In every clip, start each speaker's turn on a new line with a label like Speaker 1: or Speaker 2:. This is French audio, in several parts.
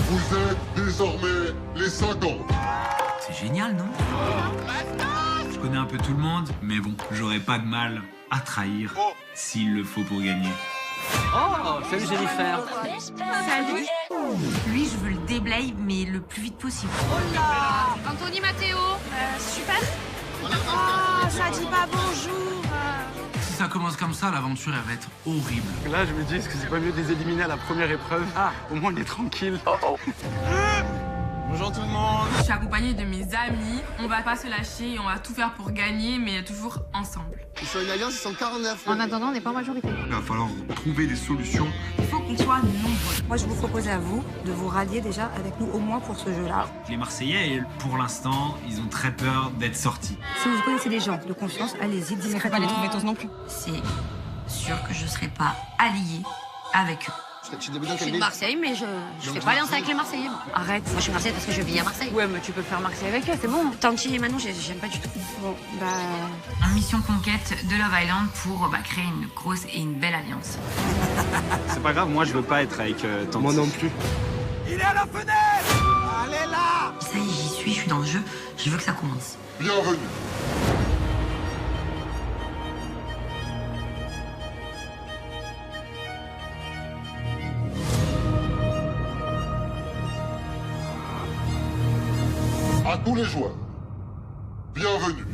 Speaker 1: Vous êtes désormais les 50.
Speaker 2: C'est génial, non? Je connais un peu tout le monde, mais bon, j'aurais pas de mal à trahir s'il le faut pour gagner.
Speaker 3: Oh, salut Jennifer.
Speaker 4: Salut. Lui, je veux le déblayer, mais le plus vite possible.
Speaker 5: Anthony Matteo.
Speaker 4: Super. Oh, ça dit pas bonjour.
Speaker 2: Si ça commence comme ça, l'aventure, elle va être horrible.
Speaker 3: Là, je me dis, est-ce que c'est pas mieux de les éliminer à la première épreuve? Ah, au moins on est tranquille.
Speaker 2: Bonjour tout le monde.
Speaker 6: Je suis accompagnée de mes amis. On va pas se lâcher et on va tout faire pour gagner, mais toujours ensemble.
Speaker 7: Ils sont une alliance, ils sont 49.
Speaker 5: En attendant, on n'est pas en majorité.
Speaker 1: Il va falloir trouver des solutions.
Speaker 4: Il faut qu'on soit nombreux. Moi, je vous propose à vous de vous rallier déjà avec nous, au moins pour ce jeu-là.
Speaker 2: Les Marseillais, pour l'instant, ils ont très peur d'être sortis.
Speaker 4: Si vous connaissez des gens de confiance, allez-y, discrètement.
Speaker 6: Pas les trouver tous non plus.
Speaker 4: C'est sûr que je serai pas alliée avec eux.
Speaker 7: Tu débutes dans
Speaker 5: Je
Speaker 7: quelle
Speaker 5: suis de
Speaker 7: ville?
Speaker 5: Marseille, mais je fais pas alliance avec les Marseillais.
Speaker 4: Arrête.
Speaker 5: Moi, je suis Marseille parce que je vis à Marseille.
Speaker 6: Ouais, mais tu peux faire Marseille avec eux, c'est bon.
Speaker 5: Tanti et Manon, j'aime pas du tout.
Speaker 4: Bon, bah...
Speaker 6: En mission conquête de Love Island pour créer une grosse et une belle alliance.
Speaker 3: C'est pas grave, moi je veux pas être avec Tanti.
Speaker 7: Moi non plus.
Speaker 4: Ça y est, j'y suis, je suis dans le jeu. Je veux que ça commence.
Speaker 1: Bienvenue. À tous les joueurs, bienvenue.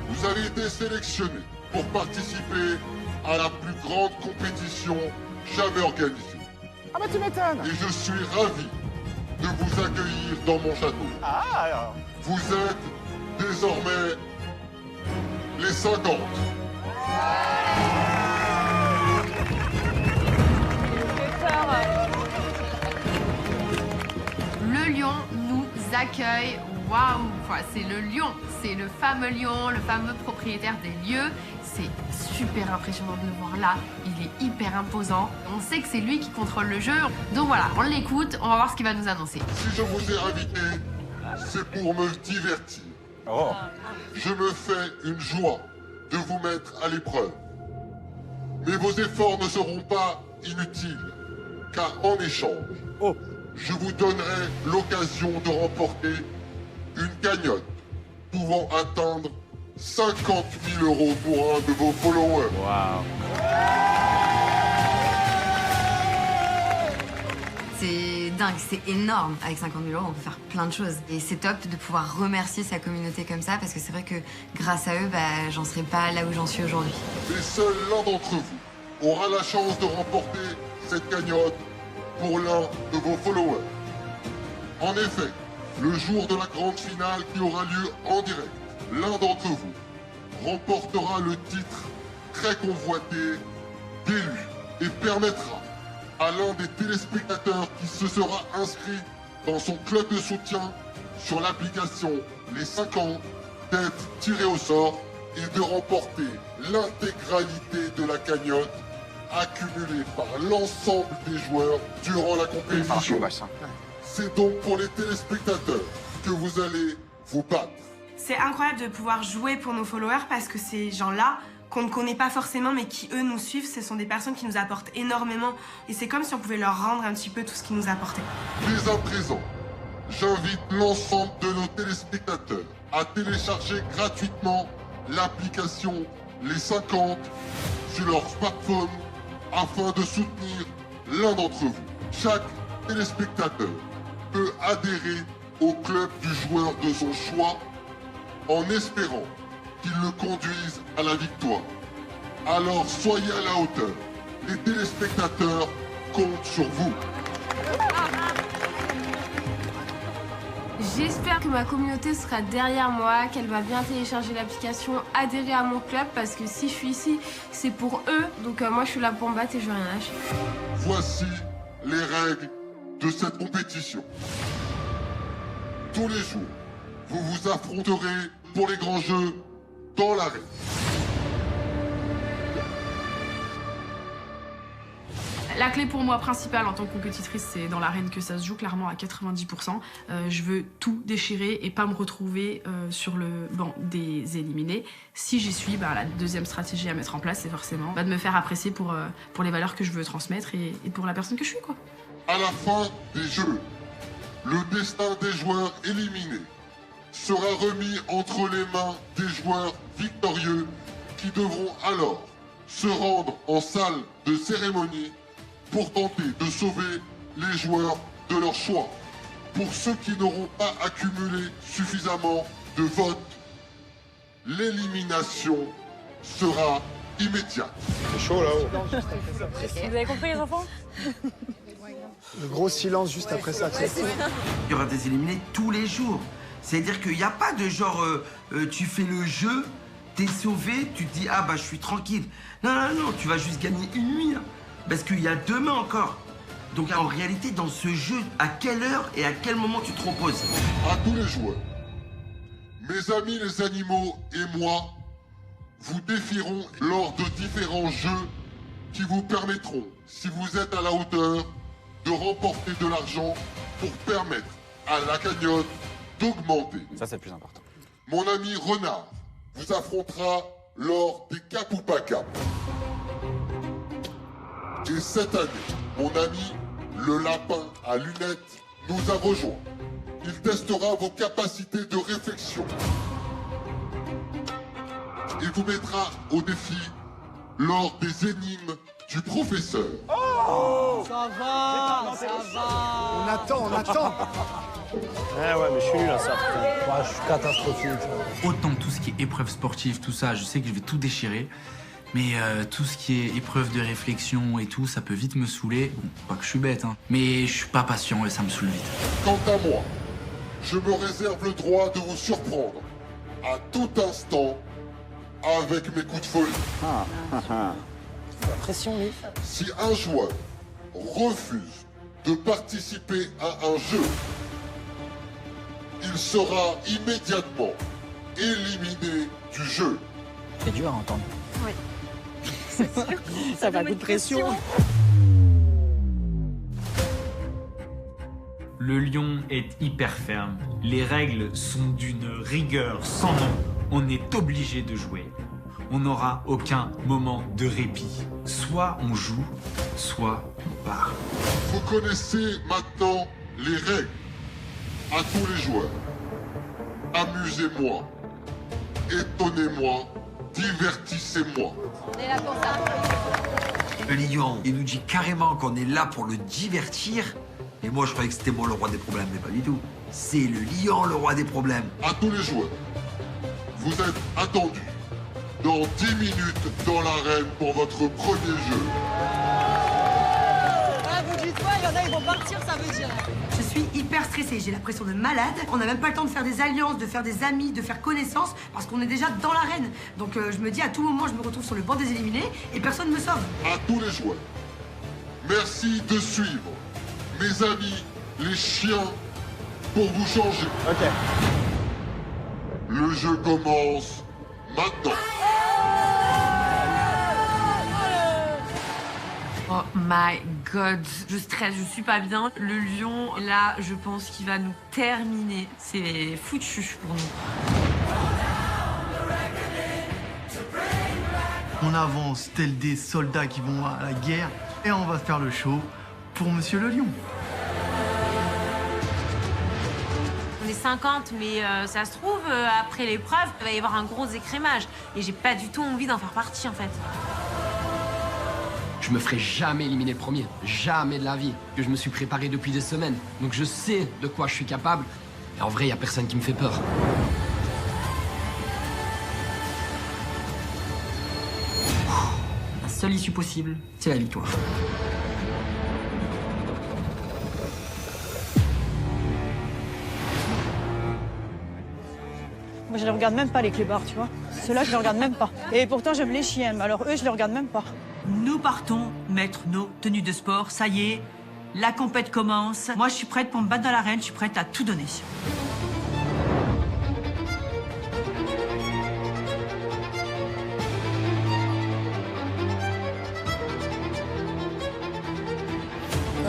Speaker 1: Vous avez été sélectionnés pour participer à la plus grande compétition jamais organisée.
Speaker 7: Ah bah tu m'étonnes.
Speaker 1: Et je suis ravi de vous accueillir dans mon château.
Speaker 7: Ah alors.
Speaker 1: Vous êtes désormais les 50.
Speaker 6: Le lion nous accueille. Waouh! Enfin, c'est le lion. C'est le fameux lion, le fameux propriétaire des lieux. C'est super impressionnant de le voir là. Il est hyper imposant. On sait que c'est lui qui contrôle le jeu. Donc voilà, on l'écoute. On va voir ce qu'il va nous annoncer.
Speaker 1: Si je vous ai invité, c'est pour me divertir. Je me fais une joie de vous mettre à l'épreuve. Mais vos efforts ne seront pas inutiles, car en échange, je vous donnerai l'occasion de remporter une cagnotte pouvant atteindre 50 000 € pour un de vos followers.
Speaker 3: Waouh.
Speaker 8: C'est dingue, c'est énorme. Avec 50 000 €, on peut faire plein de choses. Et c'est top de pouvoir remercier sa communauté comme ça, parce que c'est vrai que grâce à eux, j'en serais pas là où j'en suis aujourd'hui.
Speaker 1: Mais seul l'un d'entre vous aura la chance de remporter cette cagnotte pour l'un de vos followers. En effet, le jour de la grande finale qui aura lieu en direct, l'un d'entre vous remportera le titre très convoité d'élu et permettra à l'un des téléspectateurs qui se sera inscrit dans son club de soutien sur l'application Les 5 ans d'être tiré au sort et de remporter l'intégralité de la cagnotte accumulée par l'ensemble des joueurs durant la compétition. C'est donc pour les téléspectateurs que vous allez vous battre.
Speaker 9: C'est incroyable de pouvoir jouer pour nos followers parce que ces gens-là, qu'on ne connaît pas forcément mais qui eux nous suivent, ce sont des personnes qui nous apportent énormément et c'est comme si on pouvait leur rendre un petit peu tout ce qu'ils nous apportaient.
Speaker 1: Dès à présent, j'invite l'ensemble de nos téléspectateurs à télécharger gratuitement l'application Les 50 sur leur smartphone afin de soutenir l'un d'entre vous. Chaque téléspectateur peut adhérer au club du joueur de son choix en espérant qu'il le conduise à la victoire. Alors soyez à la hauteur. Les téléspectateurs comptent sur vous.
Speaker 6: J'espère que ma communauté sera derrière moi, qu'elle va bien télécharger l'application, adhérer à mon club, parce que si je suis ici, c'est pour eux. Donc moi, je suis là pour me battre et je vais rien lâcher.
Speaker 1: Voici les règles de cette compétition. Tous les jours, vous vous affronterez pour les grands jeux dans l'arène.
Speaker 6: La clé pour moi principale en tant que compétitrice, c'est dans l'arène que ça se joue clairement à 90%. Je veux tout déchirer et pas me retrouver sur le banc des éliminés. Si j'y suis, la deuxième stratégie à mettre en place, c'est forcément de me faire apprécier pour les valeurs que je veux transmettre et pour la personne que je suis, quoi.
Speaker 1: À la fin des Jeux, le destin des joueurs éliminés sera remis entre les mains des joueurs victorieux qui devront alors se rendre en salle de cérémonie pour tenter de sauver les joueurs de leur choix. Pour ceux qui n'auront pas accumulé suffisamment de votes, l'élimination sera immédiate.
Speaker 7: C'est chaud là-haut.
Speaker 10: Vous avez compris les enfants?
Speaker 7: Le gros silence juste après ça.
Speaker 11: Il y aura des éliminés tous les jours. C'est-à-dire qu'il n'y a pas de genre, tu fais le jeu, t'es sauvé, tu te dis, ah bah je suis tranquille. Non, non, non, tu vas juste gagner une nuit. Hein, parce qu'il y a demain encore. Donc en réalité, dans ce jeu, à quelle heure et à quel moment tu te reposes?
Speaker 1: À tous les joueurs, mes amis les animaux et moi, vous défierons lors de différents jeux qui vous permettront, si vous êtes à la hauteur, de remporter de l'argent pour permettre à la cagnotte d'augmenter.
Speaker 3: Ça, c'est le plus important.
Speaker 1: Mon ami Renard vous affrontera lors des Cap ou pas Cap. Et cette année, mon ami le lapin à lunettes nous a rejoint. Il testera vos capacités de réflexion. Il vous mettra au défi lors des énigmes du professeur.
Speaker 10: Oh, ça va, ça va.
Speaker 7: On attend.
Speaker 3: Ouais, mais je suis nul à ça.
Speaker 7: Ouais, je suis catastrophique.
Speaker 2: Autant tout ce qui est épreuve sportive, tout ça, je sais que je vais tout déchirer. Mais tout ce qui est épreuve de réflexion et tout, ça peut vite me saouler. Bon, pas que je suis bête, hein. Mais je suis pas patient et ça me saoule vite.
Speaker 1: Quant à moi, je me réserve le droit de vous surprendre à tout instant avec mes coups de folie.
Speaker 10: La pression, lui.
Speaker 1: Si un joueur refuse de participer à un jeu, il sera immédiatement éliminé du jeu.
Speaker 10: C'est dur à entendre.
Speaker 5: Oui.
Speaker 10: Ça va, coup de pression.
Speaker 2: Le lion est hyper ferme. Les règles sont d'une rigueur sans nom. On est obligé de jouer. On n'aura aucun moment de répit. Soit on joue, soit on part.
Speaker 1: Vous connaissez maintenant les règles. À tous les joueurs, amusez-moi, étonnez-moi, divertissez-moi.
Speaker 5: On est là pour ça.
Speaker 11: Le lion, il nous dit carrément qu'on est là pour le divertir. Et moi, je croyais que c'était moi le roi des problèmes, mais pas du tout. C'est le lion le roi des problèmes.
Speaker 1: À tous les joueurs, vous êtes attendus dans 10 minutes dans l'arène pour votre premier jeu.
Speaker 10: Ah, vous dites pas, il y en a, ils vont partir, ça veut dire.
Speaker 12: Je suis hyper stressée, j'ai la pression de malade. On n'a même pas le temps de faire des alliances, de faire des amis, de faire connaissance, parce qu'on est déjà dans l'arène. Donc je me dis, à tout moment, je me retrouve sur le banc des éliminés et personne ne me sauve.
Speaker 1: À tous les joueurs, merci de suivre mes amis, les chiens, pour vous changer.
Speaker 7: Ok.
Speaker 1: Le jeu commence maintenant.
Speaker 6: Oh my god, je stresse, je suis pas bien. Le lion, là, je pense qu'il va nous terminer. C'est foutu pour nous.
Speaker 13: On avance tel des soldats qui vont à la guerre et on va faire le show pour Monsieur le Lion.
Speaker 6: On est 50, mais ça se trouve, après l'épreuve, il va y avoir un gros écrémage. Et j'ai pas du tout envie d'en faire partie, en fait.
Speaker 14: Je me ferai jamais éliminer le premier. Jamais de la vie. Que je me suis préparé depuis des semaines. Donc je sais de quoi je suis capable. Et en vrai, il n'y a personne qui me fait peur.
Speaker 10: La seule issue possible, c'est la victoire.
Speaker 15: Moi, je les regarde même pas, les clébards, tu vois. Ceux-là, je les regarde même pas. Et pourtant, j'aime les chiens. Alors eux, je les regarde même pas.
Speaker 10: Nous partons mettre nos tenues de sport. Ça y est, la compète commence. Moi, je suis prête pour me battre dans l'arène. Je suis prête à tout donner.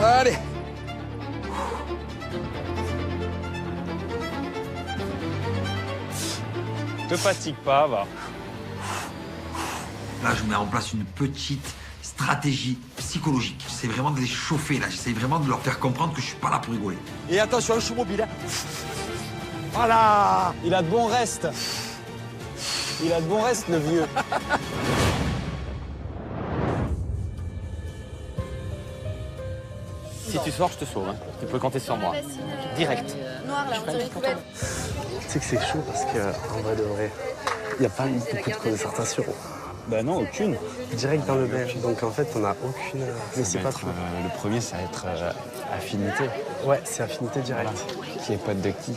Speaker 7: Allez.
Speaker 3: Te fatigue pas, va.
Speaker 11: Là, je mets en place une petite stratégie psychologique. J'essaie vraiment de les chauffer, là. J'essaie vraiment de leur faire comprendre que je suis pas là pour rigoler.
Speaker 16: Et attention, le chou mobile. Voilà. Il a de bons restes. Il a de bons restes, le vieux.
Speaker 17: Si tu sors, je te sauve. Hein. Tu peux compter sur moi. Direct.
Speaker 15: Noir, là, on dirait une poubelle.
Speaker 18: Tu sais que c'est chaud parce qu'en vrai de vrai, il n'y a pas beaucoup de concertation.
Speaker 16: Bah non, aucune.
Speaker 18: Direct dans le bain. Donc en fait, on n'a aucune. Mais c'est pas trop.
Speaker 17: Le premier, ça va être affinité.
Speaker 18: Ouais, c'est affinité directe.
Speaker 17: Voilà. Qui est pote de qui?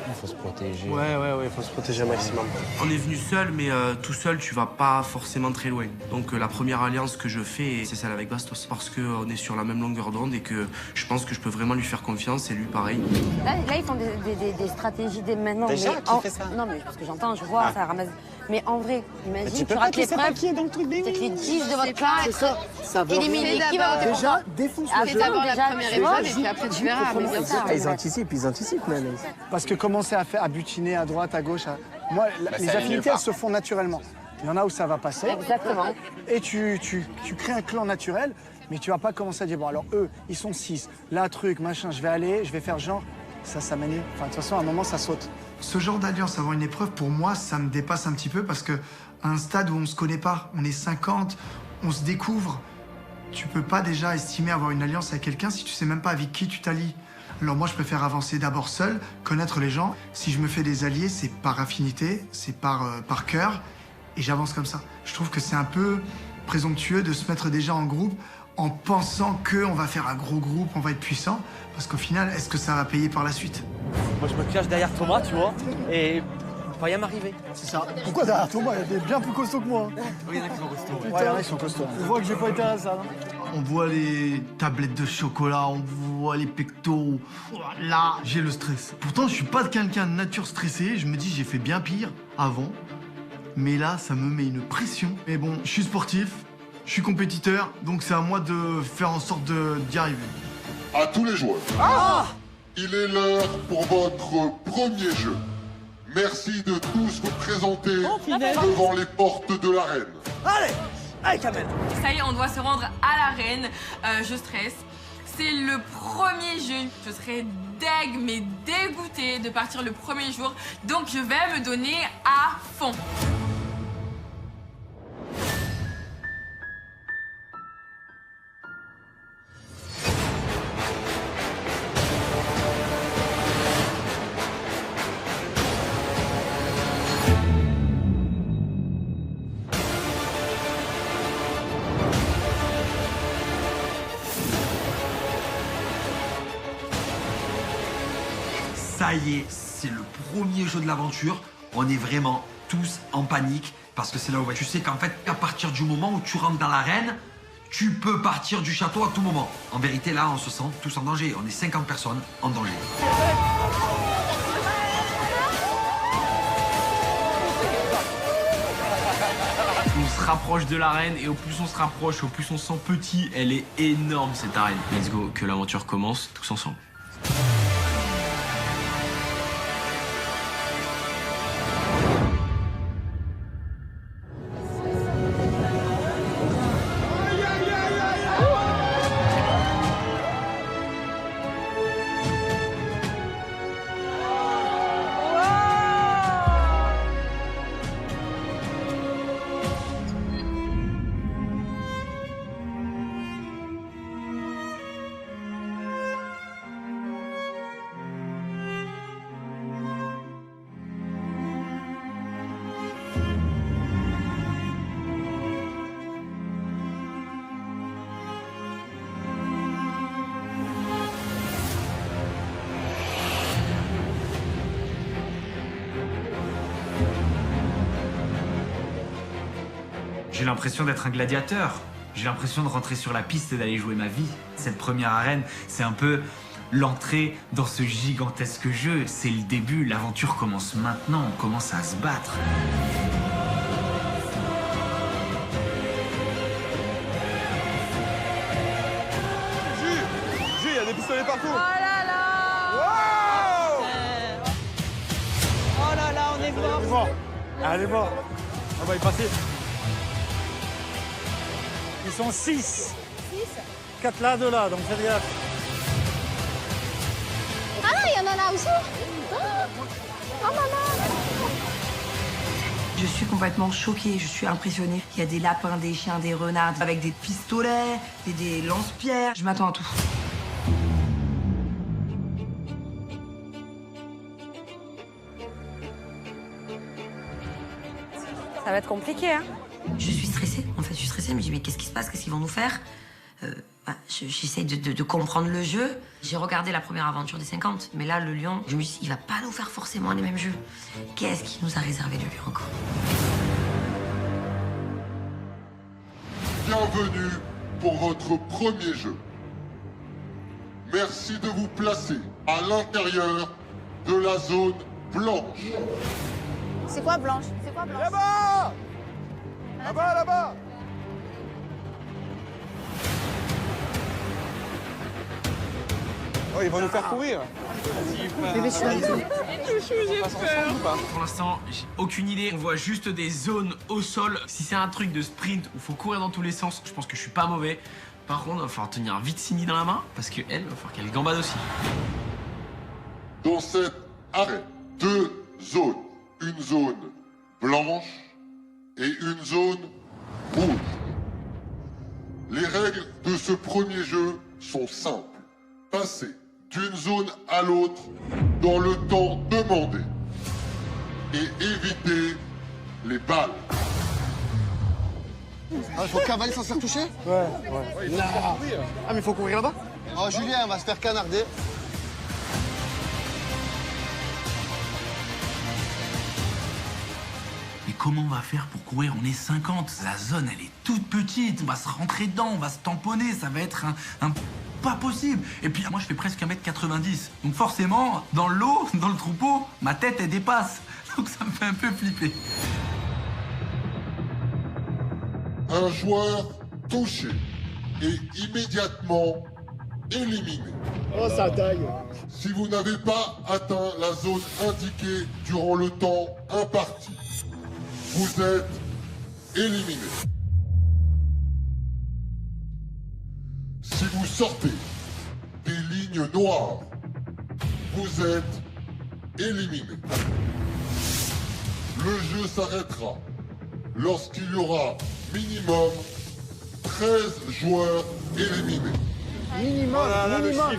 Speaker 17: Il faut se protéger.
Speaker 18: Ouais, il faut se protéger un maximum.
Speaker 19: On est venu seul, mais tout seul, tu vas pas forcément très loin. Donc la première alliance que je fais, c'est celle avec Bastos. Parce qu'on est sur la même longueur d'onde et que je pense que je peux vraiment lui faire confiance et lui pareil.
Speaker 5: Là ils font des stratégies dès maintenant.
Speaker 16: Déjà,
Speaker 5: mais
Speaker 16: qui fait ça?
Speaker 5: Non, mais parce que j'entends, je vois, ça ramasse. Mais en vrai, imagine, tu
Speaker 16: peux
Speaker 5: rates
Speaker 16: pas, tu sais pas
Speaker 5: l'épreuve.
Speaker 16: qui est dans le truc des
Speaker 5: Peut-être les 10 de votre
Speaker 16: C'est ça. Ça veut
Speaker 5: éliminer. Qui va voter pour
Speaker 16: déjà
Speaker 5: toi?
Speaker 16: défonce
Speaker 5: Ah,
Speaker 16: le
Speaker 5: fais
Speaker 16: jeu.
Speaker 5: d'abord la première épreuve et puis après tu verras. Mais bien sûr.
Speaker 7: Ils anticipent même. Parce que commencer à butiner à droite, à gauche, moi, les affinités, elles se font naturellement. Il y en a où ça va passer.
Speaker 5: Exactement.
Speaker 7: Et tu crées un clan naturel, mais tu vas pas commencer à dire, bon, alors eux, ils sont 6, là, truc, machin, je vais faire genre, ça m'énerve. Enfin, de toute façon, à un moment, ça saute.
Speaker 13: Ce genre d'alliance avant une épreuve, pour moi, ça me dépasse un petit peu parce que à un stade où on se connaît pas, on est 50, on se découvre, tu peux pas déjà estimer avoir une alliance avec quelqu'un si tu sais même pas avec qui tu t'allies. Alors moi, je préfère avancer d'abord seul, connaître les gens. Si je me fais des alliés, c'est par affinité, c'est par cœur, et j'avance comme ça. Je trouve que c'est un peu présomptueux de se mettre déjà en groupe en pensant qu'on va faire un gros groupe, on va être puissant, parce qu'au final, est-ce que ça va payer par la suite?
Speaker 16: Moi, je me cache derrière Thomas, tu vois, et il va rien m'arriver.
Speaker 7: C'est ça. Pourquoi derrière Thomas? Il y a des bien plus costauds que moi.
Speaker 16: Oui, il y en a qui sont costauds.
Speaker 7: Ouais, il y en a qui sont costauds. On voit que j'ai pas été à la salle.
Speaker 13: On voit les tablettes de chocolat, on voit les pectoraux. Là, j'ai le stress. Pourtant, je suis pas quelqu'un de nature stressé. Je me dis, j'ai fait bien pire avant. Mais là, ça me met une pression. Mais bon, je suis sportif, je suis compétiteur, donc c'est à moi de faire en sorte d'y arriver.
Speaker 1: À tous les joueurs, il est l'heure pour votre premier jeu. Merci de tous vous présenter devant les portes de l'arène.
Speaker 9: Allez, Kamel. Ça y est, on doit se rendre à l'arène. Je stresse. C'est le premier jeu. Je serai deg, mais dégoûtée de partir le premier jour. Donc, je vais me donner à fond.
Speaker 11: Ça y est, c'est le premier jeu de l'aventure. On est vraiment tous en panique parce que c'est là où tu sais qu'en fait, à partir du moment où tu rentres dans l'arène, tu peux partir du château à tout moment. En vérité, là, on se sent tous en danger. On est 50 personnes en danger.
Speaker 2: On se rapproche de l'arène et au plus on se rapproche, au plus on se sent petit. Elle est énorme cette arène.
Speaker 19: Let's go, que l'aventure commence tous ensemble.
Speaker 2: J'ai l'impression d'être un gladiateur. J'ai l'impression de rentrer sur la piste et d'aller jouer ma vie. Cette première arène, c'est un peu l'entrée dans ce gigantesque jeu. C'est le début, l'aventure commence maintenant, on commence à se battre.
Speaker 16: Jus, il y a des pistolets partout.
Speaker 15: Oh là là!
Speaker 16: Wow!
Speaker 15: Oh là là, on est mort.
Speaker 16: C'est bon. Allez, bon. On va y passer.
Speaker 7: Ils sont 6.
Speaker 16: 4 là, 2 là, donc faites gaffe.
Speaker 20: Ah là, il y en a là aussi. Oh maman.
Speaker 12: Je suis complètement choquée, je suis impressionnée. Il y a des lapins, des chiens, des renards avec des pistolets, des lance-pierres. Je m'attends à tout.
Speaker 5: Ça va être compliqué, hein.
Speaker 12: Je suis stressée, en fait, je suis stressée. Je me dis, mais qu'est-ce qui se passe? Qu'est-ce qu'ils vont nous faire? J'essaie de comprendre le jeu. J'ai regardé la première aventure des 50, mais là, le lion, je me dis, il va pas nous faire forcément les mêmes jeux. Qu'est-ce qui nous a réservé le lion encore?
Speaker 1: Bienvenue pour votre premier jeu. Merci de vous placer à l'intérieur de la zone blanche.
Speaker 20: C'est quoi blanche? C'est quoi blanche?
Speaker 16: Là-bas! Là-bas, là-bas! Oh, ils vont nous faire courir.
Speaker 20: Bébé, je suis avec toi.
Speaker 9: J'ai peur.
Speaker 2: Pour l'instant, j'ai aucune idée. On voit juste des zones au sol. Si c'est un truc de sprint où il faut courir dans tous les sens, je pense que je suis pas mauvais. Par contre, il va falloir tenir vite Cindy dans la main parce qu'elle, il va falloir qu'elle gambade aussi.
Speaker 1: Dans cette arène, 2 zones. Une zone blanche et une zone rouge. Les règles de ce premier jeu sont simples. Passer d'une zone à l'autre dans le temps demandé et éviter les balles.
Speaker 21: Ah, il faut cavaler sans se faire toucher?
Speaker 16: Ouais.
Speaker 21: Non. Ah, mais il faut courir là-bas? Oh, Julien, on va se faire canarder.
Speaker 22: Mais comment on va faire pour courir? On est 50. La zone, elle est toute petite. On va se rentrer dedans, on va se tamponner. Ça va être un pas possible. Et puis, moi, je fais presque 1m90. Donc forcément, dans l'eau, dans le troupeau, ma tête, elle dépasse. Donc ça me fait un peu flipper.
Speaker 1: Un joueur touché et immédiatement éliminé.
Speaker 21: Oh, ça taille.
Speaker 1: Si vous n'avez pas atteint la zone indiquée durant le temps imparti, vous êtes éliminé. Si vous sortez des lignes noires, vous êtes éliminé. Le jeu s'arrêtera lorsqu'il y aura minimum 13 joueurs éliminés.
Speaker 16: Minimum, minimum.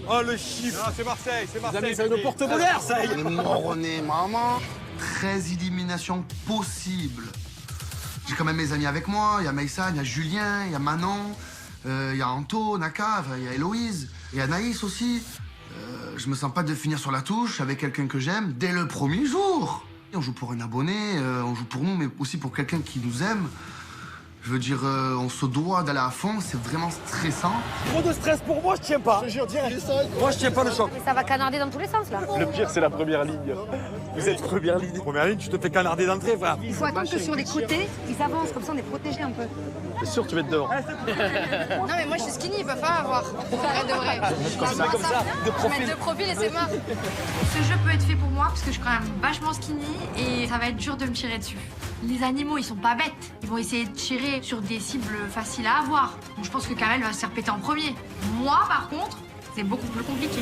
Speaker 16: Oh, le chiffre. Ah, c'est Marseille, c'est Marseille. C'est nos porte-bonheur, ça.
Speaker 21: On est mort, on est maman.
Speaker 11: 13 éliminations possibles. J'ai quand même mes amis avec moi. Il y a Maïsan, il y a Julien, il y a Manon, il y a Anto, Naka, il y a Héloïse, il y a Naïs aussi. Je me sens pas de finir sur la touche avec quelqu'un que j'aime dès le premier jour. On joue pour un abonné, on joue pour nous, mais aussi pour quelqu'un qui nous aime. Je veux dire, on se doit d'aller à fond, c'est vraiment stressant.
Speaker 16: Trop de stress pour moi, je tiens pas. Je te jure, direct. Moi, je tiens pas le choc.
Speaker 5: Mais ça va canarder dans tous les sens, là.
Speaker 16: Le pire, c'est la première ligne. Vous êtes première ligne. Première ligne, tu te fais canarder d'entrée, frère.
Speaker 4: Il faut attendre que sur les côtés, ils avancent, comme ça on est protégé un peu.
Speaker 16: T'es sûr que tu vas être dehors?
Speaker 20: Non, mais moi je suis skinny, ils peuvent pas avoir. Vrai de vrai.
Speaker 16: Quand tu mets comme ça, de profil.
Speaker 20: De profil et c'est mort.
Speaker 6: Ce jeu peut être fait pour moi parce que je suis quand même vachement skinny et ça va être dur de me tirer dessus. Les animaux, ils sont pas bêtes. Ils vont essayer de tirer sur des cibles faciles à avoir. Donc je pense que Kamel va se faire péter en premier. Moi, par contre, c'est beaucoup plus compliqué.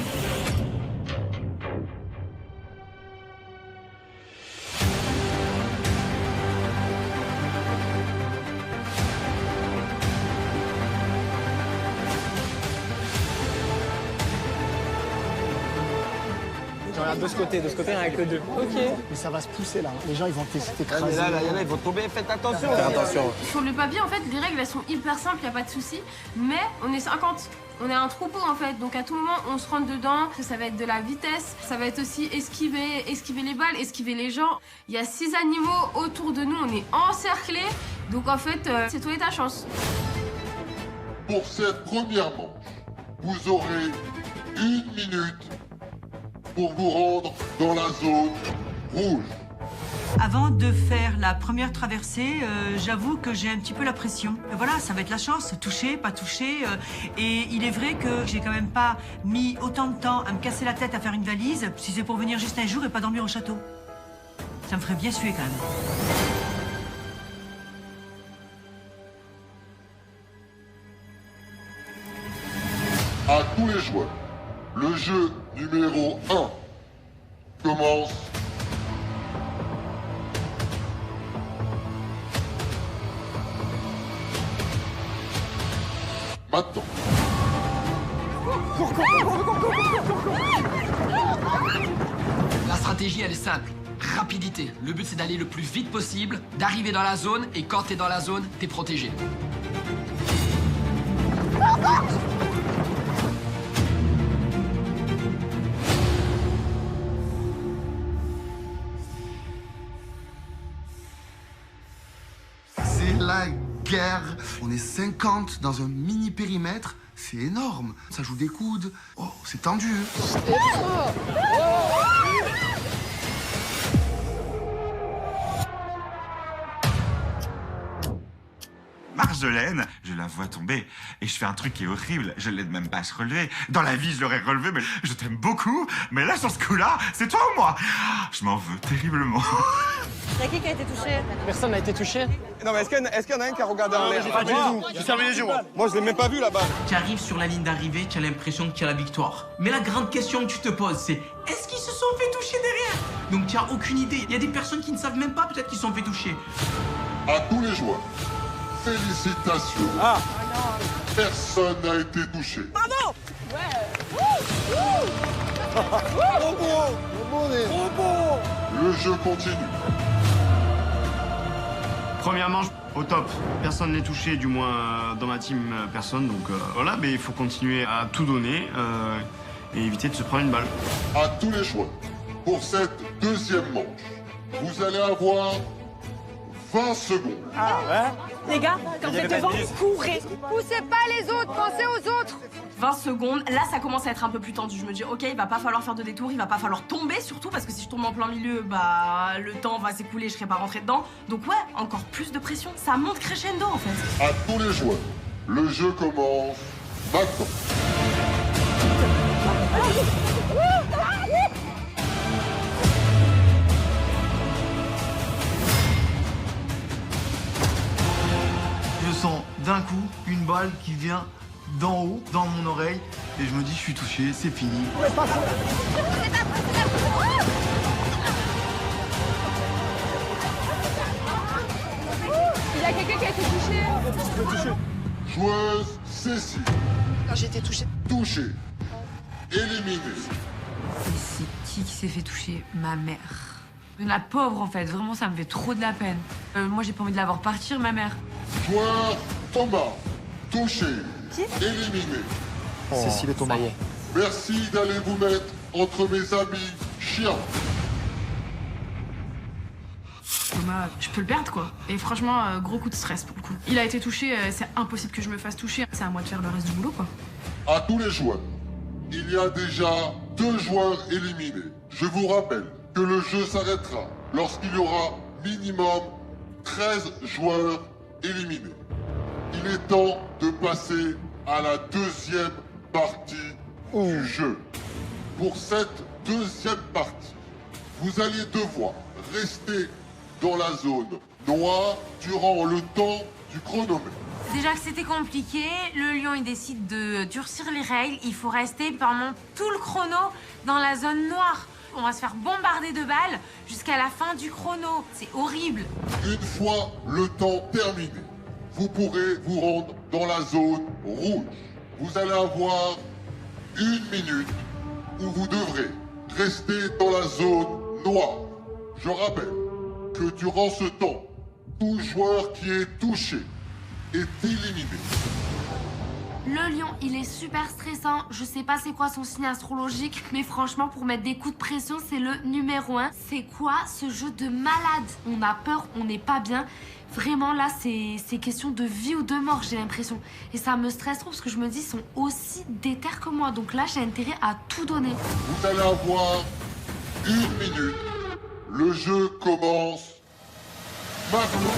Speaker 16: Je regarde de ce côté avec le 2. Ok.
Speaker 7: Mais ça va se pousser là. Les gens ils vont t'écraser.
Speaker 21: Ah, mais là, il y en a, ils vont tomber. Faites attention.
Speaker 16: Faites attention.
Speaker 6: Sur le papier, en fait, les règles, elles sont hyper simples, il n'y a pas de souci. Mais on est 50. On est un troupeau, en fait. Donc, à tout moment, on se rentre dedans. Ça va être de la vitesse. Ça va être aussi esquiver les balles, esquiver les gens. Il y a 6 animaux autour de nous. On est encerclés. Donc, en fait, c'est toi et ta chance.
Speaker 1: Pour cette première manche, vous aurez 1 minute pour vous rendre dans la zone rouge.
Speaker 10: Avant de faire la première traversée, j'avoue que j'ai un petit peu la pression. Voilà, ça va être la chance, toucher, pas toucher. Et il est vrai que j'ai quand même pas mis autant de temps à me casser la tête à faire une valise si c'est pour venir juste un jour et pas dormir au château. Ça me ferait bien suer quand même.
Speaker 1: À tous les joueurs, le jeu numéro 1 commence. Maintenant.
Speaker 8: La stratégie, elle est simple. Rapidité. Le but, c'est d'aller le plus vite possible, d'arriver dans la zone, et quand t'es dans la zone, t'es protégé.
Speaker 11: C'est la guerre. On est 50 dans un mini périmètre. C'est énorme. Ça joue des coudes. Oh, c'est tendu.
Speaker 14: Marjolaine, je la vois tomber et je fais un truc qui est horrible. Je l'aide même pas à se relever. Dans la vie, je l'aurais relevé, mais je t'aime beaucoup. Mais là, sur ce coup-là, c'est toi ou moi? Je m'en veux terriblement.
Speaker 15: C'est qui a été touché?
Speaker 17: Personne n'a été touché.
Speaker 16: Non, mais est-ce qu'il y en a un qui a regardé en l'air?
Speaker 17: Pas du tout.
Speaker 16: J'ai fermé les yeux, moi. Moi, je l'ai même pas vu là-bas.
Speaker 19: Tu arrives sur la ligne d'arrivée, tu as l'impression que tu as la victoire. Mais la grande question que tu te poses, c'est est-ce qu'ils se sont fait toucher derrière? Donc tu n'as aucune idée. Il y a des personnes qui ne savent même pas peut-être qu'ils se sont fait toucher.
Speaker 1: À tous les joueurs, félicitations. Personne n'a été touché.
Speaker 15: Pardon.
Speaker 1: Le jeu continue.
Speaker 3: Première manche, au top. Personne n'est touché, du moins dans ma team, personne. Donc voilà, mais il faut continuer à tout donner et éviter de se prendre une balle.
Speaker 1: À tous les joueurs, pour cette deuxième manche, vous allez avoir 20 secondes.
Speaker 15: Les gars, quand vous êtes devant, courez.
Speaker 5: Poussez pas les autres, pensez aux autres.
Speaker 9: 20 secondes, là ça commence à être un peu plus tendu. Je me dis ok, il va pas falloir faire de détour, il va pas falloir tomber surtout parce que si je tombe en plein milieu, bah le temps va s'écouler, je serai pas rentrée dedans. Donc ouais, encore plus de pression, ça monte crescendo en fait.
Speaker 1: À tous les joueurs, le jeu commence maintenant.
Speaker 13: Je sens d'un coup une balle qui vient d'en haut, dans mon oreille, et je me dis je suis touché, c'est fini.
Speaker 5: Il y a quelqu'un qui a été touché.
Speaker 1: Joueuse Cécile.
Speaker 5: J'ai été touchée.
Speaker 1: Touchée. Éliminée.
Speaker 12: Et c'est qui s'est fait toucher? Ma mère. La pauvre en fait, vraiment ça me fait trop de la peine. Moi j'ai pas envie de la voir partir, ma mère.
Speaker 1: Joueur Thomas. Touché. Éliminé.
Speaker 17: Cécile et Thomas.
Speaker 1: Merci d'aller vous mettre entre mes amis chiens.
Speaker 6: Thomas, je peux le perdre quoi. Et franchement, gros coup de stress pour le coup. Il a été touché, c'est impossible que je me fasse toucher. C'est à moi de faire le reste du boulot quoi.
Speaker 1: À tous les joueurs, il y a déjà 2 joueurs éliminés. Je vous rappelle que le jeu s'arrêtera lorsqu'il y aura minimum 13 joueurs éliminés. Il est temps de passer à la deuxième partie du jeu. Pour cette deuxième partie, vous allez devoir rester dans la zone noire durant le temps du chronomètre.
Speaker 12: Déjà que c'était compliqué, le lion il décide de durcir les règles. Il faut rester pendant tout le chrono dans la zone noire. On va se faire bombarder de balles jusqu'à la fin du chrono. C'est horrible.
Speaker 1: Une fois le temps terminé, vous pourrez vous rendre dans la zone rouge. Vous allez avoir 1 minute où vous devrez rester dans la zone noire. Je rappelle que durant ce temps, tout joueur qui est touché est éliminé.
Speaker 6: Le lion, il est super stressant. Je sais pas c'est quoi son signe astrologique, mais franchement, pour mettre des coups de pression, c'est le numéro 1. C'est quoi ce jeu de malade? On a peur, on n'est pas bien. Vraiment, là, c'est question de vie ou de mort, j'ai l'impression. Et ça me stresse trop parce que je me dis, ils sont aussi déter que moi. Donc là, j'ai intérêt à tout donner.
Speaker 1: Vous allez avoir 1 minute. Le jeu commence maintenant.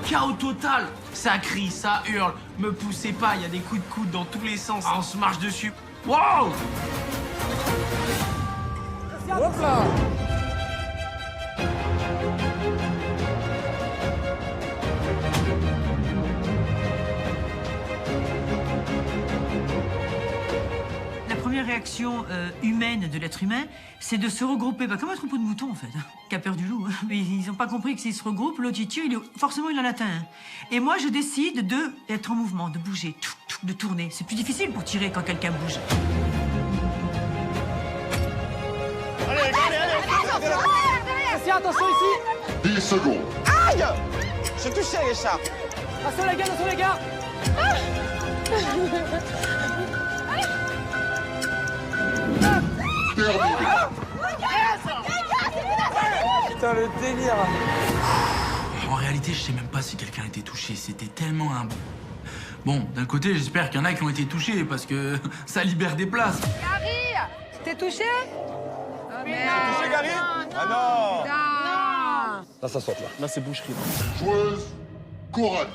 Speaker 19: Chaos total. Ça crie, ça hurle. Me poussez pas, il y a des coups de coude dans tous les sens. On se marche dessus. Wow!
Speaker 16: Hop là.
Speaker 10: La première réaction humaine de l'être humain, c'est de se regrouper, comme un troupeau de moutons en fait, qui a peur du loup. Mais ils n'ont pas compris que s'ils se regroupent, l'autre il tire, forcément il en atteint un. Et moi je décide d'être en mouvement, de bouger, de tourner. C'est plus difficile pour tirer quand quelqu'un bouge.
Speaker 16: Christian, attention ici.
Speaker 1: 10 secondes.
Speaker 16: Aïe! J'ai touché les chats. Attention les gars. Putain, le délire.
Speaker 22: En réalité, je sais même pas si quelqu'un a été touché. C'était tellement un... Bon, d'un côté, j'espère qu'il y en a qui ont été touchés parce que ça libère des places.
Speaker 4: Gary, t'es touché?
Speaker 16: T'es touché, Gary? Ah non. Là, ça saute, là. Là, c'est boucherie.
Speaker 1: Joueuse Coralie.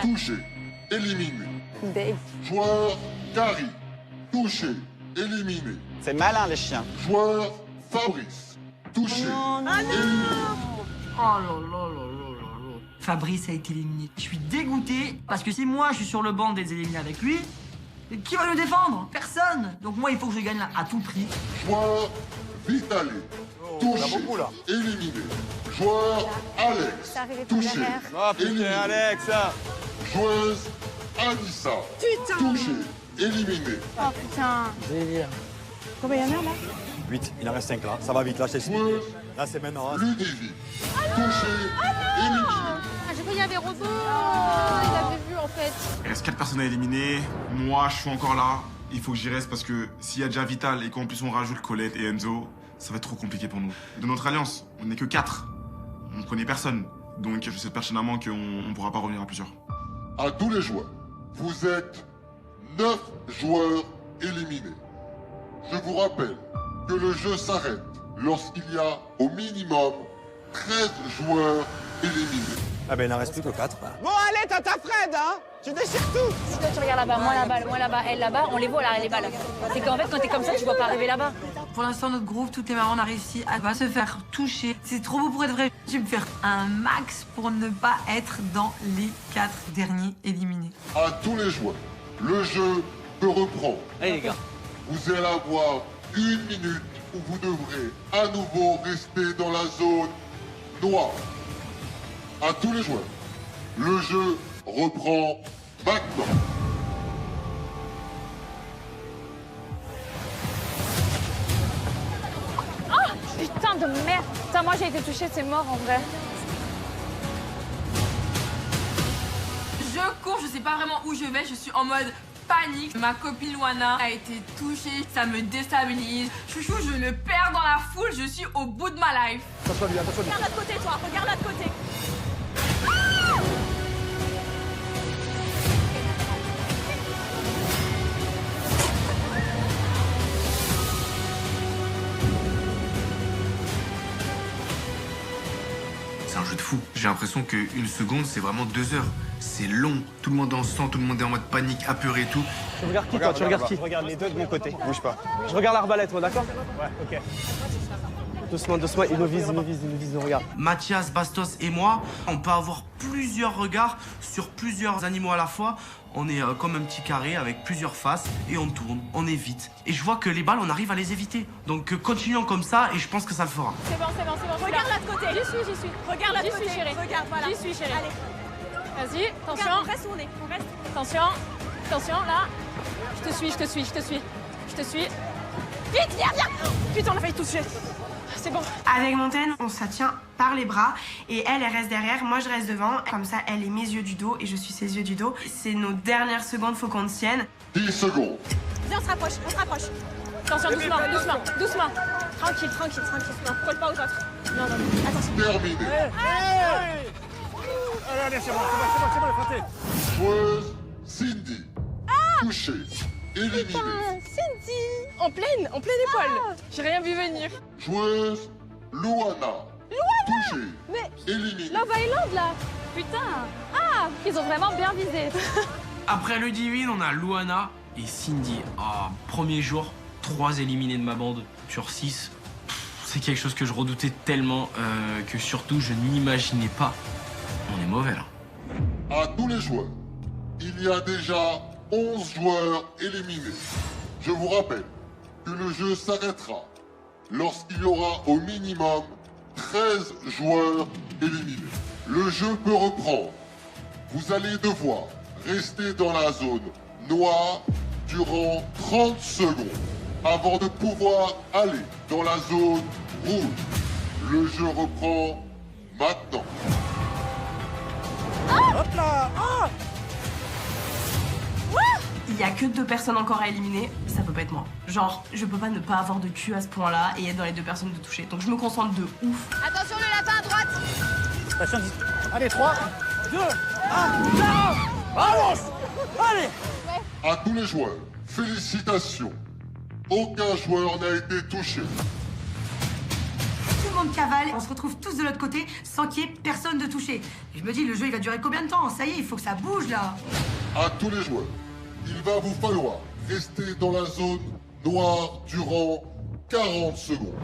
Speaker 1: Touché. Éliminé. Joueur Gary. Touché. Éliminé.
Speaker 16: C'est malin, les chiens.
Speaker 1: Joueur Fabrice. Touché. Éliminé.
Speaker 10: Oh là là là là là là. Fabrice a été éliminé. Je suis dégoûté parce que si moi je suis sur le banc des éliminés avec lui, qui va le défendre? Personne. Donc moi il faut que je gagne là à tout prix.
Speaker 1: Joueur Vitaly. Touché. Éliminé. Joueur Alex. Touché.
Speaker 16: Oh putain, Alex.
Speaker 1: Joueuse Anissa.
Speaker 4: Putain.
Speaker 1: Touché. Éliminé.
Speaker 4: Oh putain.
Speaker 16: Délire.
Speaker 4: Combien il y en a là?
Speaker 16: 8, il en reste 5 là. Ça va vite, là, je t'explique. Là, c'est maintenant. Hein.
Speaker 1: Ludovic. Touché. Éliminé.
Speaker 20: J'ai cru qu'il y avait Robo. Il avait vu en fait.
Speaker 3: Il reste 4 personnes à éliminer. Moi, je suis encore là. Il faut que j'y reste parce que s'il y a déjà Vital et qu'en plus on rajoute Colette et Enzo, ça va être trop compliqué pour nous. De notre alliance, on n'est que 4. On ne connaît personne. Donc je sais pertinemment qu'on ne pourra pas revenir à plusieurs.
Speaker 1: À tous les joueurs, vous êtes 9 joueurs éliminés. Je vous rappelle que le jeu s'arrête lorsqu'il y a au minimum 13 joueurs éliminés.
Speaker 16: Ah ben, il n'en reste plus que 4. Bon, allez, t'as ta Fred, hein. Tu déchires tout.
Speaker 5: Si toi tu regardes là-bas, moi là-bas, elle là-bas, on les voit là, les balles. C'est qu'en fait, quand t'es comme ça, tu vois pas arriver là-bas.
Speaker 10: Pour l'instant, notre groupe, toutes les mamans, on a réussi à pas se faire toucher. C'est trop beau pour être vrai. Je vais me faire un max pour ne pas être dans les 4 derniers éliminés.
Speaker 1: À tous les joueurs, le jeu peut reprendre.
Speaker 16: Allez les gars.
Speaker 1: Vous allez avoir 1 minute où vous devrez à nouveau rester dans la zone noire. À tous les joueurs, le jeu reprend maintenant.
Speaker 20: Oh putain de merde. Putain, moi j'ai été touchée, c'est mort en vrai.
Speaker 9: Je cours, je sais pas vraiment où je vais, je suis en mode panique. Ma copine Luana a été touchée, ça me déstabilise. Chouchou, je me perds dans la foule, je suis au bout de ma life.
Speaker 16: Attention lui, attention lui.
Speaker 20: Regarde l'autre côté, toi, regarde l'autre côté.
Speaker 3: C'est un jeu de fou. J'ai l'impression qu'une seconde, c'est vraiment 2 heures. C'est long. Tout le monde est en sang, tout le monde est en mode panique, apeuré et tout.
Speaker 16: Tu regardes qui, toi? Tu regardes qui? Je regarde les deux de mon côté. Bouge pas. Je regarde l'arbalète, moi, d'accord? Ouais, ok. Doucement, doucement, il nous vise, il nous regarde.
Speaker 19: Mathias, Bastos et moi, on peut avoir plusieurs regards sur plusieurs animaux à la fois. On est comme un petit carré avec plusieurs faces et on tourne, on évite. Et je vois que les balles, on arrive à les éviter. Donc continuons comme ça et je pense que ça le fera.
Speaker 20: C'est bon, c'est bon, c'est bon. Regarde l'autre côté. J'y suis. Regarde l'autre côté. Chérie. Regarde, voilà. J'y suis, chérie. Allez. Vas-y, attention. Regarde, on reste où on est. On reste. Attention. Attention, là. Je te suis. Vite, viens. Putain, on a failli toucher. C'est bon.
Speaker 2: Avec Montaine, on se tient par les bras et elle reste derrière, moi je reste devant. Comme ça, elle est mes yeux du dos et je suis ses yeux du dos. C'est nos dernières secondes, faut qu'on tienne.
Speaker 1: 10 secondes.
Speaker 20: Viens, on se rapproche. Attention, doucement. Tranquille. Non, colle pas aux autres. Non. Attention.
Speaker 1: Terminé.
Speaker 16: Allez, c'est bon, les frappés.
Speaker 1: Joueuse Cindy. Touchée. Éliminée.
Speaker 20: Cindy. En pleine épaule. J'ai rien vu venir.
Speaker 1: Joueuse Luana. Touchée.
Speaker 20: Mais
Speaker 1: éliminée.
Speaker 20: Love Island là. Putain. Ah, ils ont vraiment bien visé.
Speaker 19: Après Ludivine, on a Luana et Cindy. Ah, premier jour, 3 éliminés de ma bande. l'aventure 6, c'est quelque chose que je redoutais tellement que surtout je n'imaginais pas. On est mauvais là.
Speaker 1: À tous les joueurs, il y a déjà 11 joueurs éliminés. Je vous rappelle que le jeu s'arrêtera lorsqu'il y aura au minimum 13 joueurs éliminés. Le jeu peut reprendre. Vous allez devoir rester dans la zone noire durant 30 secondes avant de pouvoir aller dans la zone rouge. Le jeu reprend maintenant.
Speaker 2: Hop là. Il y a que 2 personnes encore à éliminer, ça peut pas être moi. Genre, je peux pas ne pas avoir de cul à ce point-là et être dans les 2 personnes de toucher. Donc je me concentre de ouf.
Speaker 20: Attention le lapin à droite.
Speaker 21: Station 10. Allez, 3, 2, 1, avance. Allez.
Speaker 1: À tous les joueurs, félicitations. Aucun joueur n'a été touché.
Speaker 4: Tout le monde cavale, on se retrouve tous de l'autre côté sans qu'il y ait personne de touché. Et je me dis, le jeu il va durer combien de temps? Ça y est, il faut que ça bouge là.
Speaker 1: À tous les joueurs, il va vous falloir rester dans la zone noire durant 40 secondes.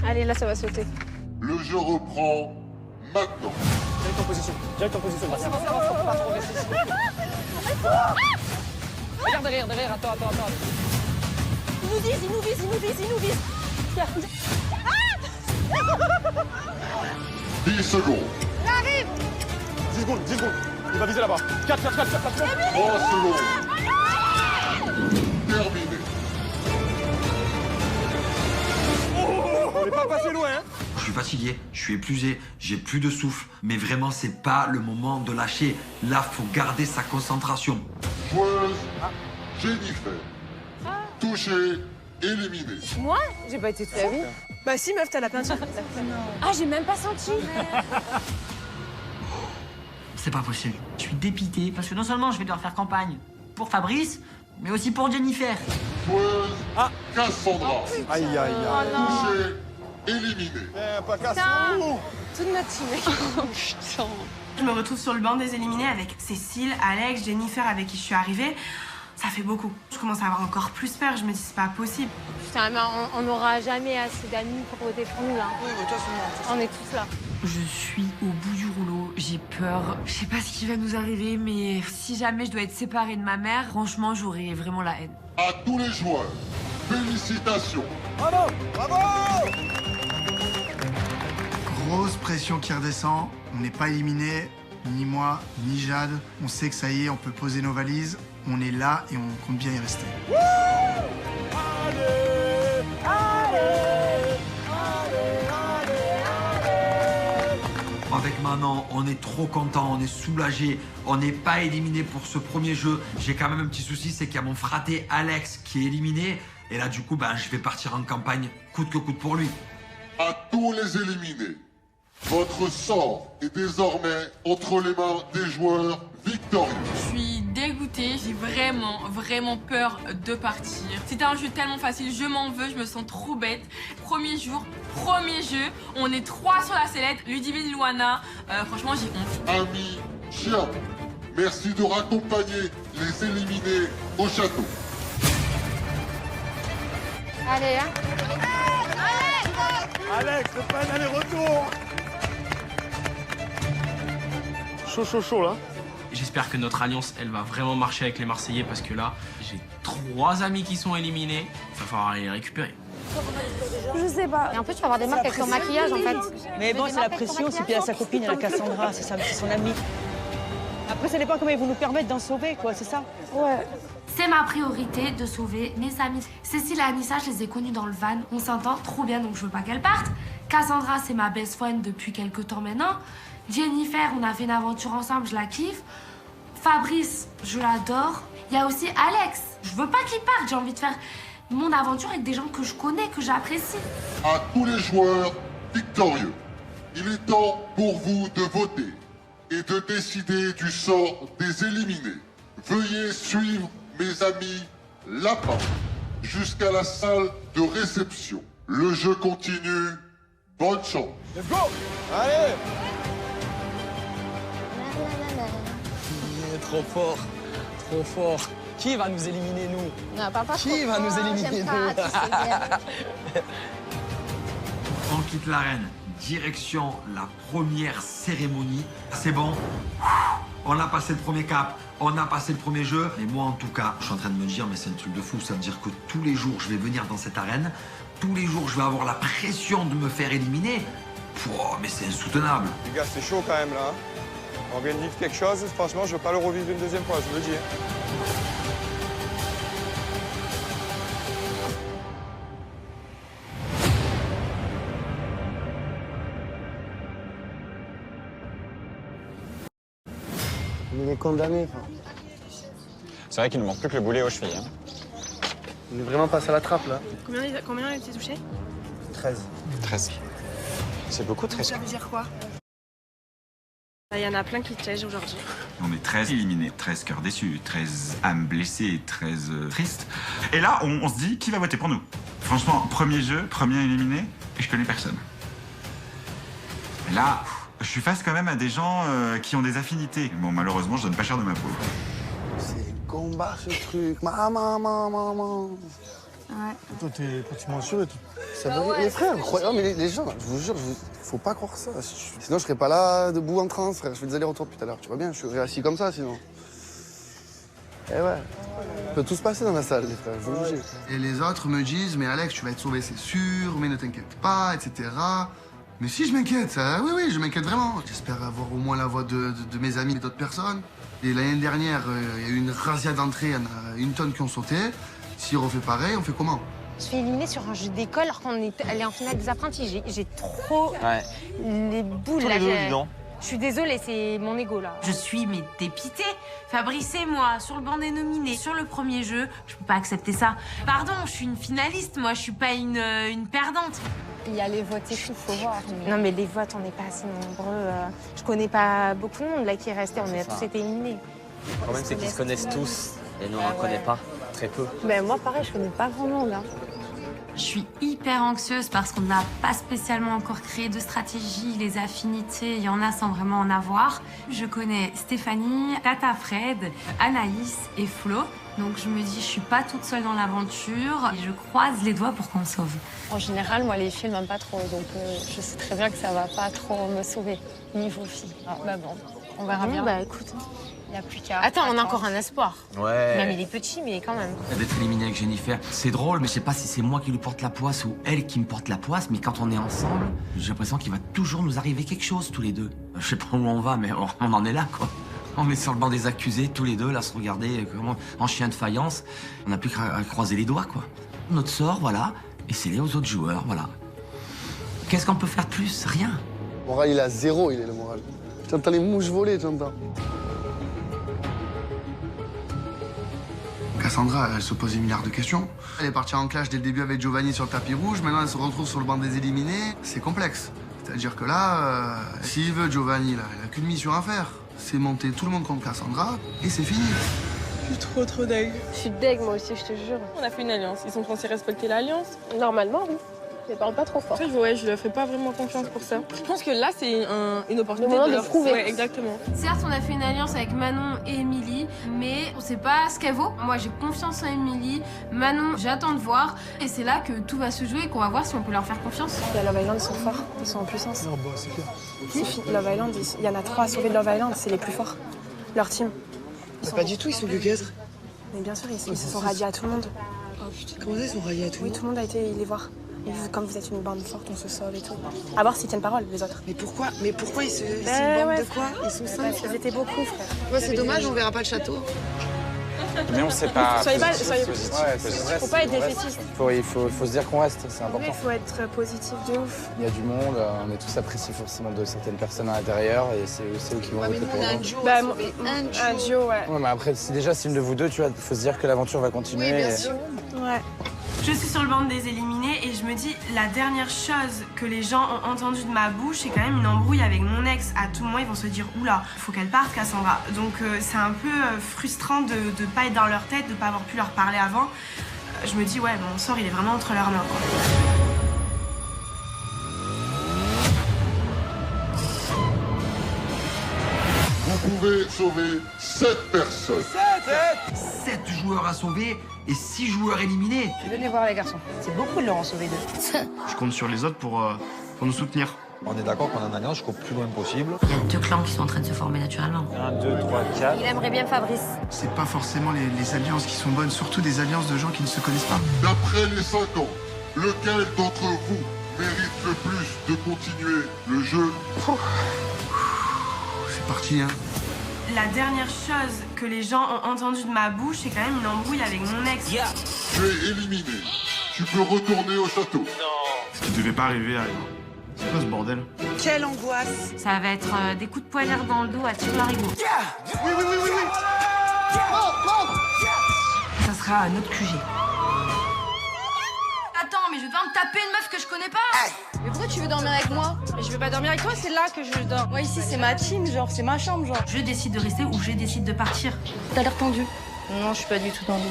Speaker 20: Allez, là, ça va sauter.
Speaker 1: Le jeu reprend maintenant.
Speaker 21: Direct en position. Direct en position.
Speaker 20: C'est bon, faut pas trop rester ici.
Speaker 17: Regarde derrière, attends.
Speaker 20: Il nous vise. Pierre.
Speaker 1: 10 secondes.
Speaker 20: Il arrive.
Speaker 21: 10 secondes. Il va viser là-bas. 4.
Speaker 1: 3 secondes. Terminé.
Speaker 21: On n'est pas passé loin, hein.
Speaker 11: Je suis fatigué, je suis épuisé, j'ai plus de souffle. Mais vraiment, c'est pas le moment de lâcher. Là, faut garder sa concentration.
Speaker 1: Joueuse Jennifer. Touchée, éliminée.
Speaker 20: Moi? J'ai pas été touchée.
Speaker 15: Bah si, meuf, t'as la peinture.
Speaker 20: Ah, j'ai même pas senti.
Speaker 10: C'est pas possible. Je suis dépité parce que non seulement je vais devoir faire campagne pour Fabrice, mais aussi pour Jennifer.
Speaker 1: Joueuse Cassandra.
Speaker 21: Aïe.
Speaker 1: Touchée, éliminée.
Speaker 21: Pas
Speaker 20: Putain, toute notre team.
Speaker 2: Putain. Je me retrouve sur le banc des éliminés avec Cécile, Alex, Jennifer avec qui je suis arrivée. Ça fait beaucoup. Je commence à avoir encore plus peur. Je me dis, c'est pas possible.
Speaker 20: Putain, mais on n'aura jamais assez d'amis pour voter pour nous, là. Oui, mais toi, on est tous là.
Speaker 7: Je suis au bout du rouleau, j'ai peur. Je sais pas ce qui va nous arriver, mais si jamais je dois être séparée de ma mère, franchement, j'aurais vraiment la haine.
Speaker 1: À tous les joueurs, félicitations.
Speaker 21: Bravo.
Speaker 13: Grosse pression qui redescend. On n'est pas éliminé, ni moi, ni Jade. On sait que ça y est, on peut poser nos valises. On est là et on compte bien y rester.
Speaker 11: Avec Manon, on est trop content, on est soulagé. On n'est pas éliminé pour ce premier jeu. J'ai quand même un petit souci, c'est qu'il y a mon fraté Alex qui est éliminé. Et là, du coup, je vais partir en campagne coûte que coûte pour lui.
Speaker 1: À tous les éliminés, votre sort est désormais entre les mains des joueurs victorieux.
Speaker 9: Je suis dégoûtée, j'ai vraiment peur de partir. C'était un jeu tellement facile, je m'en veux, je me sens trop bête. Premier jour, premier jeu, on est 3 sur la sellette, Ludivine, Luana, franchement j'ai honte.
Speaker 1: Ami Chien, merci de raccompagner les éliminés au château.
Speaker 20: Allez, hein.
Speaker 21: Alex, c'est pas un aller-retour. Chaud là.
Speaker 19: J'espère que notre alliance, elle va vraiment marcher avec les Marseillais parce que là, j'ai 3 amis qui sont éliminés. Il va falloir aller les récupérer.
Speaker 20: Je sais pas. Et en plus, tu vas avoir des marques avec ton maquillage, en fait.
Speaker 15: Mais bon, c'est la pression, c'est puis à sa copine, à la Cassandra, c'est son amie. Après, ça dépend comment ils vont nous permettre d'en sauver, quoi, c'est ça?
Speaker 20: Ouais.
Speaker 7: C'est ma priorité de sauver mes amis. Cécile et Anissa, je les ai connues dans le van. On s'entend trop bien, donc je veux pas qu'elles partent. Cassandra, c'est ma best friend depuis quelques temps maintenant. Jennifer, on a fait une aventure ensemble, je la kiffe. Fabrice, je l'adore. Il y a aussi Alex. Je veux pas qu'il parte, j'ai envie de faire mon aventure avec des gens que je connais, que j'apprécie.
Speaker 1: À tous les joueurs victorieux, il est temps pour vous de voter et de décider du sort des éliminés. Veuillez suivre mes amis lapins jusqu'à la salle de réception. Le jeu continue. Bonne chance.
Speaker 21: Let's go. Allez. Il est trop fort.
Speaker 17: trop fort. Qui va nous éliminer, nous?
Speaker 6: Non, parle pas
Speaker 17: Qui
Speaker 6: trop
Speaker 17: va nous
Speaker 6: fort,
Speaker 17: éliminer,
Speaker 6: j'aime
Speaker 17: nous?
Speaker 6: pas, tu sais bien.
Speaker 11: On quitte l'arène, direction la première cérémonie. C'est bon, on a passé le premier cap, on a passé le premier jeu. Mais moi, en tout cas, je suis en train de me dire, mais c'est un truc de fou. Ça veut dire que tous les jours, je vais venir dans cette arène. Tous les jours, je vais avoir la pression de me faire éliminer. Pouah, mais c'est insoutenable.
Speaker 8: Les gars, c'est chaud quand même là. On vient de vivre quelque chose. Franchement, je veux pas le revivre une deuxième fois, je le dis.
Speaker 21: On est condamnés.
Speaker 17: C'est vrai qu'il ne manque plus que le boulet aux chevilles. Hein.
Speaker 21: On est vraiment passé à la trappe là.
Speaker 2: Combien il s'est touché?
Speaker 21: 13.
Speaker 17: 13. C'est beaucoup, 13.
Speaker 2: Ça veut dire quoi? Il y en a plein qui tègent aujourd'hui.
Speaker 14: On est 13 éliminés, 13 cœurs déçus, 13 âmes blessées, 13 tristes. Et là, on se dit qui va voter pour nous. Franchement, premier jeu, premier éliminé, et je connais personne. Et là, je suis face quand même à des gens qui ont des affinités. Bon, malheureusement, je donne pas cher de ma peau.
Speaker 21: C'est un combat ce truc. Maman.
Speaker 7: Ouais.
Speaker 21: Toi, tu m'en sûr et tout. Ça veut les frères, incroyable. Mais les gens, je vous jure, faut pas croire ça. Sinon, je serais pas là debout en transe, frère. Je fais des allers-retours depuis tout à l'heure. Tu vois bien, je suis assis comme ça sinon. Eh ouais. Ça peut tout se passer dans la salle, les frères, je vous le dis. Et les autres me disent, mais Alex, tu vas être sauvé, c'est sûr, mais ne t'inquiète pas, etc. Mais si, je m'inquiète, oui, je m'inquiète vraiment. J'espère avoir au moins la voix de mes amis et d'autres personnes. Et l'année dernière, il y a eu une razzia d'entrée, il y en a une tonne qui ont sauté. S'il refait pareil, on fait comment?
Speaker 18: Je suis éliminée sur un jeu d'école alors qu'on est allé en finale des apprentis. J'ai trop les boules là. Je suis désolée, c'est mon ego là.
Speaker 7: Je suis mais dépitée. Fabrice et moi, sur le banc des nominés, sur le premier jeu, je peux pas accepter ça. Pardon, je suis une finaliste, moi, je suis pas une perdante.
Speaker 18: Il y a les votes et tout, faut voir. Non mais les votes, on n'est pas assez nombreux. Je connais pas beaucoup de monde là qui est resté, on a tous été éliminés.
Speaker 17: Le problème, c'est qu'ils se connaissent tous, et nous, on n'en connaît pas. Très peu.
Speaker 18: Ben moi, pareil, je connais pas grand monde là.
Speaker 7: Je suis hyper anxieuse parce qu'on n'a pas spécialement encore créé de stratégie. Les affinités, il y en a sans vraiment en avoir. Je connais Stéphanie, Tata Fred, Anaïs et Flo. Donc je me dis, je suis pas toute seule dans l'aventure et je croise les doigts pour qu'on me sauve.
Speaker 18: En général, moi, les filles m'aiment pas trop, donc je sais très bien que ça va pas trop me sauver. Niveau filles. Bah bon, on verra bien. Bah écoute, il n'y a plus qu'à... Attends, on a encore un espoir.
Speaker 11: Ouais.
Speaker 18: Même il est petit, mais quand même.
Speaker 11: D'être éliminé avec Jennifer, c'est drôle, mais je sais pas si c'est moi qui lui porte la poisse ou elle qui me porte la poisse, mais quand on est ensemble, j'ai l'impression qu'il va toujours nous arriver quelque chose, tous les deux. Je sais pas où on va, mais on en est là, quoi. On est sur le banc des accusés, tous les deux, là, se regarder en chien de faïence. On n'a plus qu'à croiser les doigts, quoi. Notre sort, voilà, et c'est les aux autres joueurs, voilà. Qu'est-ce qu'on peut faire de plus? Rien.
Speaker 21: Le moral, il est à 0, il est le moral. J'entends les mouches voler, j'entends. Cassandra, elle se pose des milliards de questions. Elle est partie en clash dès le début avec Giovanni sur le tapis rouge. Maintenant, elle se retrouve sur le banc des éliminés. C'est complexe. C'est-à-dire que là, s'il veut Giovanni, là, il n'a qu'une mission à faire. C'est monter tout le monde contre Cassandra et c'est fini.
Speaker 23: Je suis trop deg.
Speaker 6: Je suis deg moi aussi, je te jure.
Speaker 23: On a fait une alliance. Ils sont censés respecter l'alliance.
Speaker 6: Normalement, oui. Mais parle pas trop fort.
Speaker 23: Ouais, je leur ferai pas vraiment confiance pour ça. Je pense que là, c'est une opportunité
Speaker 6: de
Speaker 23: leur
Speaker 6: leur prouver.
Speaker 23: Ouais, exactement.
Speaker 7: Certes, on a fait une alliance avec Manon et Émilie, mais on sait pas ce qu'elle vaut. Moi, j'ai confiance en Émilie. Manon, j'attends de voir. Et c'est là que tout va se jouer et qu'on va voir si on peut leur faire confiance.
Speaker 6: Love Island, ils sont forts. Ils sont en puissance.
Speaker 21: Non, bah, c'est clair.
Speaker 6: Love Island, il y en a 3 à sauver de Love Island. C'est les plus forts. Leur team.
Speaker 21: Pas du tout, ils sont que 4.
Speaker 6: Mais bien sûr, ils se sont radiés à tout le monde.
Speaker 21: Oh putain, comment ça, ils sont radiés à tout le monde?
Speaker 6: Oui, tout le monde a été les voir. Et comme vous êtes une bande forte, on se sauve et tout. À voir s'ils tiennent parole, les autres.
Speaker 21: Mais pourquoi ils se... C'est une bande de quoi? Ils sont 5.
Speaker 6: Ils étaient beaucoup, frère.
Speaker 21: Ouais, c'est dommage, on verra pas le château.
Speaker 17: Mais on sait pas.
Speaker 6: Soyez pas...
Speaker 17: Faut
Speaker 6: pas être défaitiste.
Speaker 17: Il faut se dire qu'on reste, c'est important.
Speaker 6: Il faut être positif de ouf.
Speaker 17: Il y a du monde, on est tous appréciés forcément de certaines personnes à l'intérieur et c'est eux qui vont voter pour nous.
Speaker 6: Un duo, ouais.
Speaker 17: Ouais, mais après, si une de vous deux, tu vois, faut se dire que l'aventure va continuer.
Speaker 6: Oui, bien sûr. Ouais.
Speaker 2: Je suis sur le banc des éliminés et je me dis, la dernière chose que les gens ont entendue de ma bouche, c'est quand même une embrouille avec mon ex. À tout moment, ils vont se dire, oula, faut qu'elle parte, Cassandra. Donc c'est un peu frustrant de pas être dans leur tête, de pas avoir pu leur parler avant. Je me dis, ouais, mon sort, il est vraiment entre leurs mains, quoi.
Speaker 1: vous pouvez sauver 7 personnes.
Speaker 11: 7 joueurs à sauver et 6 joueurs éliminés.
Speaker 15: Venez voir les garçons. C'est beaucoup de leur en sauver 2.
Speaker 19: Je compte sur les autres pour nous soutenir.
Speaker 5: On est d'accord qu'on est en alliance jusqu'au plus loin possible.
Speaker 7: Il y a 2 clans qui sont en train de se former naturellement.
Speaker 5: 1, 2, 3, 4.
Speaker 18: Il aimerait bien Fabrice.
Speaker 13: C'est pas forcément les alliances qui sont bonnes, surtout des alliances de gens qui ne se connaissent pas.
Speaker 1: D'après les 5 ans, lequel d'entre vous mérite le plus de continuer le jeu?
Speaker 13: C'est parti, hein.
Speaker 2: La dernière chose que les gens ont entendu de ma bouche, c'est quand même une embrouille avec mon ex.
Speaker 1: Tu es éliminé. Tu peux retourner au château.
Speaker 3: Ce qui devait pas arriver arrive.
Speaker 19: C'est quoi ce bordel?
Speaker 15: Quelle angoisse.
Speaker 7: Ça va être des coups de poignard dans le dos à tire-larigot.
Speaker 21: Oui, oui, oui, oui, oui.
Speaker 7: Ça sera un autre QG. Attends, mais je vais devoir me taper une meuf que je connais pas.
Speaker 18: Mais pourquoi tu veux dormir avec moi?
Speaker 15: Mais je veux pas dormir avec toi, c'est là que je dors. Moi ici, c'est ma team, genre, c'est ma chambre, genre.
Speaker 7: Je décide de rester ou je décide de partir.
Speaker 18: T'as l'air tendu. Non, je suis pas du tout tendue.